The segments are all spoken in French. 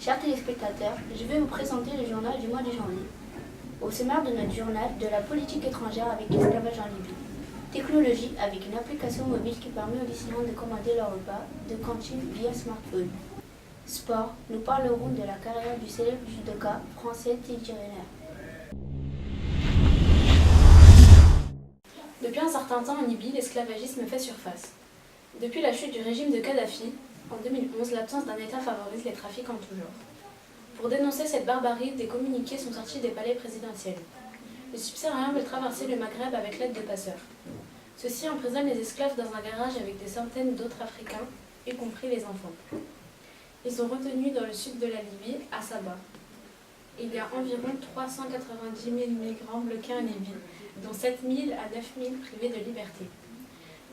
Chers téléspectateurs, je vais vous présenter le journal du mois de janvier. Au sommaire de notre journal, de la politique étrangère avec l'esclavage en Libye. Technologie avec une application mobile qui permet aux lycéens de commander leur repas de cantine via smartphone. Sport, nous parlerons de la carrière du célèbre judoka français Teddy Riner. Depuis un certain temps en Libye, l'esclavagisme fait surface. Depuis la chute du régime de Kadhafi, en 2011, l'absence d'un État favorise les trafics en tout genre. Pour dénoncer cette barbarie, des communiqués sont sortis des palais présidentiels. Les subsahariens veulent traverser le Maghreb avec l'aide de passeurs. Ceux-ci emprisonnent les esclaves dans un garage avec des centaines d'autres Africains, y compris les enfants. Ils sont retenus dans le sud de la Libye, à Saba. Il y a environ 390 000 migrants bloqués en Libye, dont 7 000 à 9 000 privés de liberté.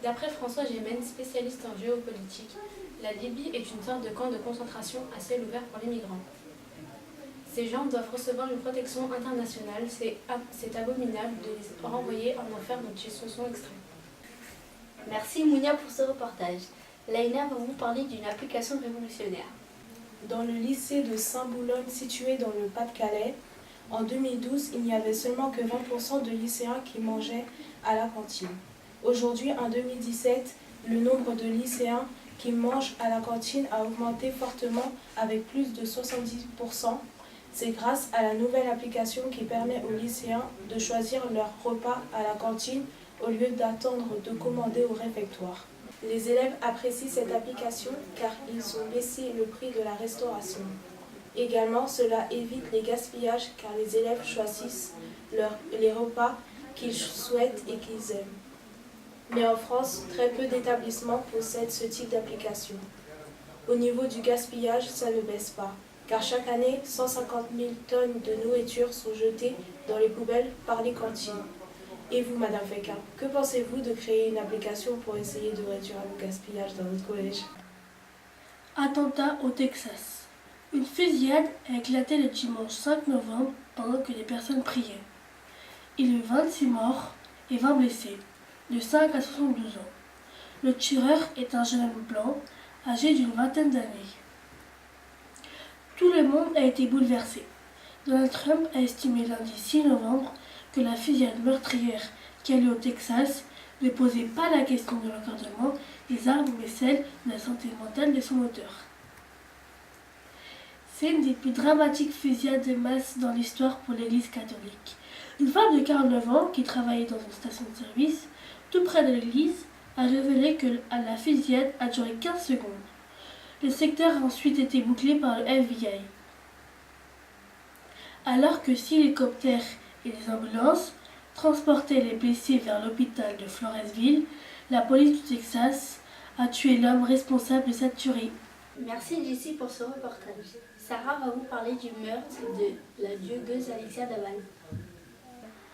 D'après François Gémen, spécialiste en géopolitique, la Libye est une sorte de camp de concentration à ciel ouvert pour les migrants. Ces gens doivent recevoir une protection internationale, c'est abominable de les renvoyer en enfer dont ils se sont extraits. Merci Mounia pour ce reportage. Laïna va vous parler d'une application révolutionnaire. Dans le lycée de Saint-Boulogne situé dans le Pas-de-Calais, en 2012, il n'y avait seulement que 20% de lycéens qui mangeaient à la cantine. Aujourd'hui, en 2017, le nombre de lycéens qui mangent à la cantine a augmenté fortement avec plus de 70%. C'est grâce à la nouvelle application qui permet aux lycéens de choisir leur repas à la cantine au lieu d'attendre de commander au réfectoire. Les élèves apprécient cette application car ils ont baissé le prix de la restauration. Également, cela évite les gaspillages car les élèves choisissent les repas qu'ils souhaitent et qu'ils aiment. Mais en France, très peu d'établissements possèdent ce type d'application. Au niveau du gaspillage, ça ne baisse pas, car chaque année, 150 000 tonnes de nourriture sont jetées dans les poubelles par les cantines. Et vous, Madame Feka, que pensez-vous de créer une application pour essayer de réduire le gaspillage dans notre collège? Attentat au Texas. Une fusillade a éclaté le dimanche 5 novembre pendant que les personnes priaient. Il y eut 26 morts et 20 blessés, de 5 à 72 ans. Le tueur est un jeune homme blanc, âgé d'une vingtaine d'années. Tout le monde a été bouleversé. Donald Trump a estimé lundi 6 novembre que la fusillade meurtrière qui a lieu au Texas ne posait pas la question de l'encadrement des armes, mais celle de la santé mentale de son auteur. C'est une des plus dramatiques fusillades de masse dans l'histoire pour l'Église catholique. Une femme de 49 ans qui travaillait dans une station de service, tout près de l'église, a révélé que la fusillade a duré 15 secondes. Le secteur a ensuite été bouclé par le FBI. Alors que 6 hélicoptères et des ambulances transportaient les blessés vers l'hôpital de Floresville, la police du Texas a tué l'homme responsable de cette tuerie. Merci Jessie pour ce reportage. Sarah va vous parler du meurtre de la joggeuse Alexia Daval.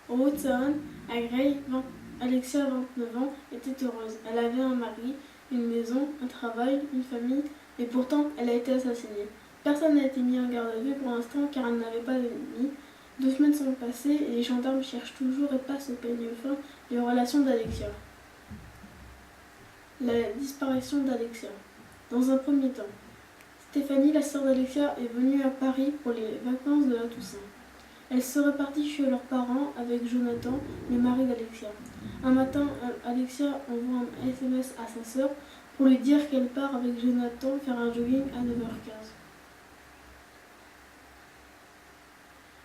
En Haute-Saône, à Greil, Alexia, 29 ans, était heureuse. Elle avait un mari, une maison, un travail, une famille, et pourtant elle a été assassinée. Personne n'a été mis en garde à vue pour l'instant car elle n'avait pas d'ennemis. 2 semaines sont passées et les gendarmes cherchent toujours et passent au peigne fin les relations d'Alexia. La disparition d'Alexia. Dans un premier temps, Stéphanie, la sœur d'Alexia, est venue à Paris pour les vacances de la Toussaint. Elle serait partie chez leurs parents avec Jonathan, le mari d'Alexia. Un matin, Alexia envoie un SMS à sa sœur pour lui dire qu'elle part avec Jonathan faire un jogging à 9h15.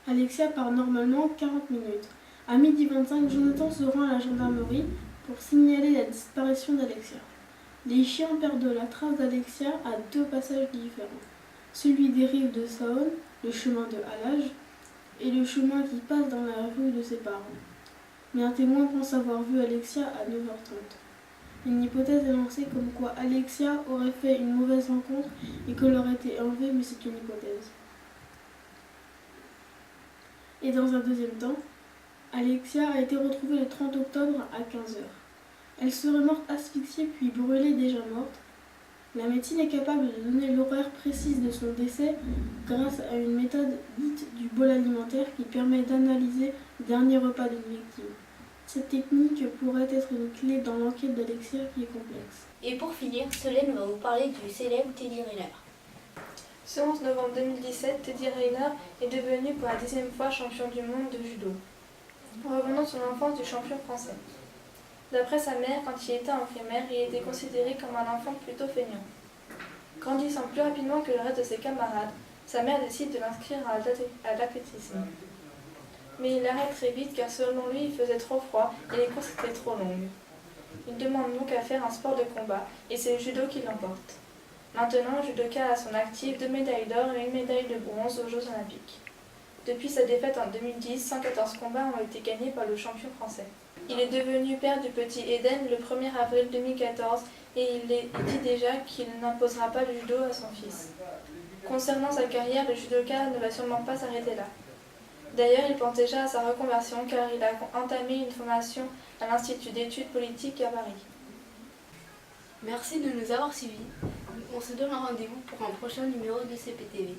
Alexia part normalement 40 minutes. À 12h25, Jonathan se rend à la gendarmerie pour signaler la disparition d'Alexia. Les chiens perdent la trace d'Alexia à 2 passages différents. Celui des rives de Saône, le chemin de Halage, et le chemin qui passe dans la rue de ses parents. Mais un témoin pense avoir vu Alexia à 9h30. Une hypothèse est lancée comme quoi Alexia aurait fait une mauvaise rencontre et qu'elle aurait été enlevée, mais c'est une hypothèse. Et dans un deuxième temps, Alexia a été retrouvée le 30 octobre à 15h. Elle serait morte asphyxiée puis brûlée déjà morte. La médecine est capable de donner l'horaire précis de son décès grâce à une méthode dite du bol alimentaire qui permet d'analyser le dernier repas d'une victime. Cette technique pourrait être une clé dans l'enquête d'Alexia qui est complexe. Et pour finir, Solène va vous parler du célèbre Teddy Riner. Ce 11 novembre 2017, Teddy Riner est devenu pour la 10e fois champion du monde de judo. Revenons sur l'enfance du champion français. D'après sa mère, quand il était en primaire, il était considéré comme un enfant plutôt feignant. Grandissant plus rapidement que le reste de ses camarades, sa mère décide de l'inscrire à l'athlétisme. Mais il arrête très vite car selon lui, il faisait trop froid et les courses étaient trop longues. Il demande donc à faire un sport de combat et c'est le judo qui l'emporte. Maintenant, le judoka a à son actif 2 médailles d'or et 1 médaille de bronze aux Jeux Olympiques. Depuis sa défaite en 2010, 114 combats ont été gagnés par le champion français. Il est devenu père du petit Eden le 1er avril 2014 et il dit déjà qu'il n'imposera pas le judo à son fils. Concernant sa carrière, le judoka ne va sûrement pas s'arrêter là. D'ailleurs, il pense déjà à sa reconversion car il a entamé une formation à l'Institut d'études politiques à Paris. Merci de nous avoir suivis. On se donne un rendez-vous pour un prochain numéro de CPTV.